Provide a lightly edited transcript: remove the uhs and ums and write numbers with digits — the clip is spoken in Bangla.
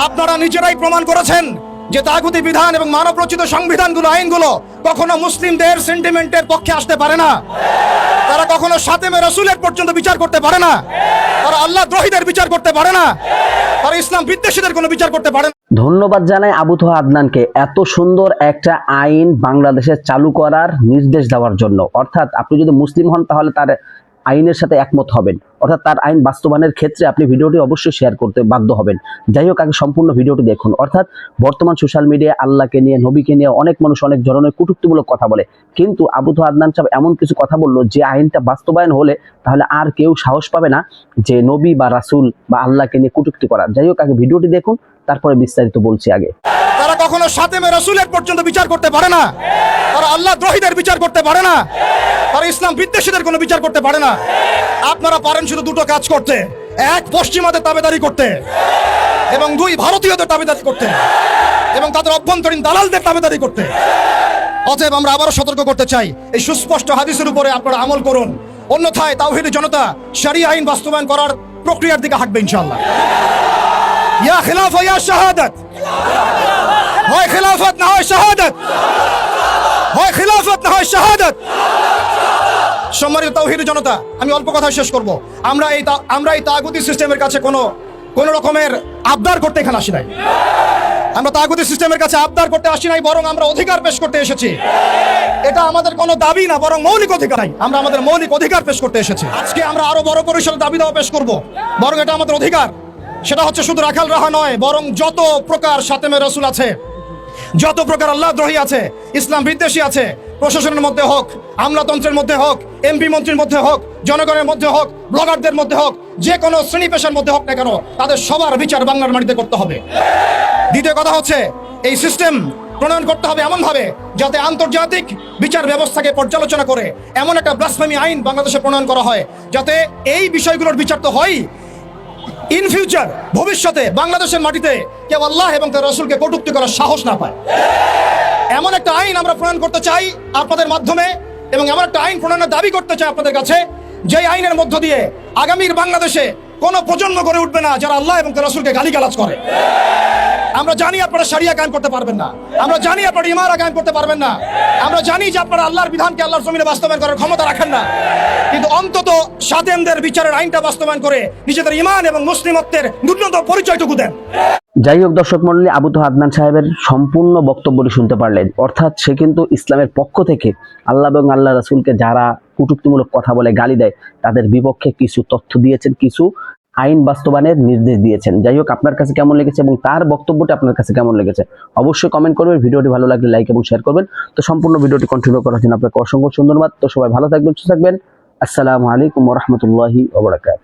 আপনারা নিজেরাই প্রমাণ করেছেন যে তাগুতি বিধান এবং মানবরচিত সংবিধানগুলো, আইনগুলো কখনো মুসলিমদের সেন্টিমেন্টের পক্ষে আসতে পারে না। তারা কখনো শাতেমে রাসূলের পর্যন্ত বিচার করতে পারে না। তারা আল্লাহ দ্রোহীদের বিচার করতে পারে না। তারা ইসলাম বিদ্বেষীদের কোনো বিচার করতে পারে না। ধন্যবাদ জানাই আবু তোহা আদনানকে এত সুন্দর একটা আইন বাংলাদেশে চালু করার নির্দেশ দেওয়ার জন্য। অর্থাৎ আপনি যদি মুসলিম হন তাহলে তার আইনের সাথে একমত হবেন, অর্থাৎ তার আইন বাস্তবায়নের ক্ষেত্রে আপনি ভিডিওটি অবশ্যই শেয়ার করতে বাধ্য হবেন। যাই হোক, আগে সম্পূর্ণ ভিডিওটি দেখুন। অর্থাৎ বর্তমান সোশ্যাল মিডিয়ায় আল্লাহকে নিয়ে, নবীকে নিয়ে অনেক মানুষ অনেক ধরনের কটূক্তিমূলক কথা বলে, কিন্তু আবু তোহা আদনান সাহেব এমন কিছু কথা বললো যে আইনটা বাস্তবায়ন হলে তাহলে আর কেউ সাহস পাবে না যে নবী বা রাসূল বা আল্লাহকে নিয়ে কটূক্তি করার। যাই হোক, আগে ভিডিওটি দেখুন, তারপরে বিস্তারিত বলছি। আগে তারা কখনো শাতেমে রাসূলের পর্যন্ত বিচার করতে পারে না। তারা আল্লাহ দ্রোহীদের বিচার করতে পারে না। তারা ইসলাম বিদ্বেষীদের কোনো বিচার করতে পারে না। আপনারা পারেন শুধু দুটো কাজ করতে: এক, পশ্চিমাদের তাবেদারি করতে, এবং দুই, ভারতীয়দের তাবেদারি করতে, এবং তাদের অভ্যন্তরীণ দালালদের তাবেদারি করতে। অতএব আমরা আবারও সতর্ক করতে চাই, এই সুস্পষ্ট হাদিসের উপরে আপনারা আমল করুন, অন্যথায় তাওহীদি জনতা শরিয়া আইন বাস্তবায়ন করার প্রক্রিয়ার দিকে হাঁটবে ইনশাআল্লাহ। ইয়া খিলাফা ইয়া শাহাদাত, হয় খিলাফত না হয় শাহাদাত, হয় খিলাফত না হয় শাহাদাত। সম্মানিত তাওহীদি জনতা, আমি অল্প কথা শেষ করব। আমরা এই তাগুতি সিস্টেমের কাছে কোন রকমের আবদার করতে এখানে আসি নাই। আমরা তাগুতি সিস্টেমের কাছে আবদার করতে আসি নাই, বরং আমরা অধিকার পেশ করতে এসেছি। এটা আমাদের কোনো দাবি না, বরং মৌলিক অধিকার। আমরা আমাদের মৌলিক অধিকার পেশ করতে এসেছি। আজকে আমরা আরো বড় পরিসরে দাবি দাওয়া পেশ করব, বরং এটা আমাদের অধিকার। সেটা হচ্ছে শুধু রাখাল রাহা নয়, বরং যত প্রকার শাতেমে রাসূল আছে, যত প্রকার আল্লাহ দ্রোহী আছে, ইসলাম বিদ্বেষী আছে, প্রশাসনের মধ্যে হোক, আমলাতন্ত্রের মধ্যে হোক, এমপি মন্ত্রীর মধ্যে হোক, জনগণের মধ্যে হোক, ব্লগারদের মধ্যে হোক, যে কোনো শ্রেণী পেশার মধ্যে হোক না কেন, তাদের সবার বিচার বাংলার মাটিতে করতে হবে। দ্বিতীয় কথা হচ্ছে, এই সিস্টেম প্রণয়ন করতে হবে এমনভাবে যাতে আন্তর্জাতিক বিচার ব্যবস্থাকে পর্যালোচনা করে এমন একটা ব্লাসফেমি আইন বাংলাদেশে প্রণয়ন করা হয়, যাতে এই বিষয়গুলোর বিচার তো হয়, ইন ফিউচার, ভবিষ্যতে বাংলাদেশের মাটিতে কেউ আল্লাহ এবং তার রাসূলকে কটূক্তি করার সাহস না পায়। এমন একটা আইন আমরা প্রণয়ন করতে চাই আপনাদের মাধ্যমে, এবং এমন একটা আইন প্রণয়নের দাবি করতে চাই আপনাদের কাছে, যে আইনের মধ্য দিয়ে আগামীর বাংলাদেশে কোনো প্রজন্ম গড়ে উঠবে না যারা আল্লাহ এবং তার রাসূলকে গালিগালাজ করে। আমরা জানি আপনারা শরিয়া কায়েম করতে পারবেন না, আমরা জানি আপনারা ইমারা কায়েম করতে পারবেন না, আমরা জানি যে আপনারা আল্লাহর বিধানকে আল্লাহর জমিনে বাস্তবায়ন করার ক্ষমতা রাখেন না, কিন্তু অন্তত শাতেমদের বিচারের আইনটা বাস্তবায়ন করে নিজেদের ঈমান এবং মুসলিমত্বের ন্যূনতম পরিচয়টুকু দেন। যাই হোক দর্শক মণ্ডলী, আবু তোহা আদনান সাহেবের সম্পূর্ণ বক্তব্যটি শুনতে পারলেন। অর্থাৎ সে কিন্তু ইসলামের পক্ষ থেকে আল্লাহ এবং আল্লাহ রাসূলকে যারা কটূক্তিমূলক কথা বলে, গালি দেয়, তাদের বিপক্ষে কিছু তথ্য দিয়েছেন, কিছু আইন বাস্তবায়নের নির্দেশ দিয়েছেন। যাই হোক, আপনার কাছে কেমন লেগেছে এবং তার বক্তব্যটি আপনার কাছে কেমন লেগেছে অবশ্যই কমেন্ট করবেন। ভিডিওটি ভালো লাগলে লাইক এবং শেয়ার করবেন। তো সম্পূর্ণ ভিডিওটি কন্টিনিউ করার জন্য আপনাকে অসংখ্য ধন্যবাদ। তো সবাই ভালো থাকবেন, সুস্থ থাকবেন। আসসালামু আলাইকুম ওয়া রাহমাতুল্লাহি ওয়া বারাকাতুহু।